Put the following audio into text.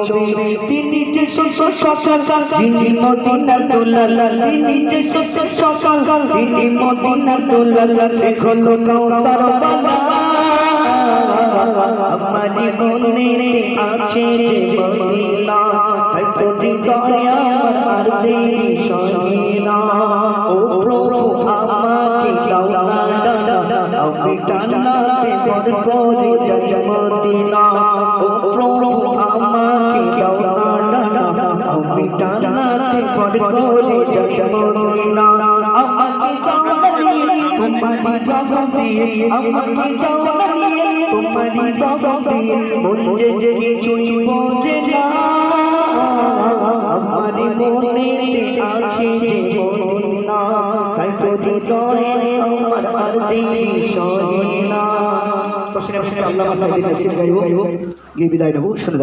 ছবি তিনি যে সকাল তিনি মদিনার দুলাল তিনি যে সকাল তিনি মদিনার দুলাল দেখলো কাউসার বালা আমারি মনে আছে মদিনা তাই তো হৃদয় আমার দেরি সহিনা ও প্রভু আমাকে দাও না আমি জান্নাতে বর করে যাই মদিনা ও প্রভু আমাকে দাও না আমি জান্নাতে বর করে যাই মদিনা আমাকে জানিয়ে তোমারি জগতে আমাকে জানিয়ে তোমারি জগতে মনে যে কিছুই বোঝে না আমারি মনে আছে মদিনা তাই তো হৃদয়ে আমার আর দেরি সহিনা। তো শুনে আল্লাহ আল্লাহ গাইব গিয়ে বিদায় নেব। শুনে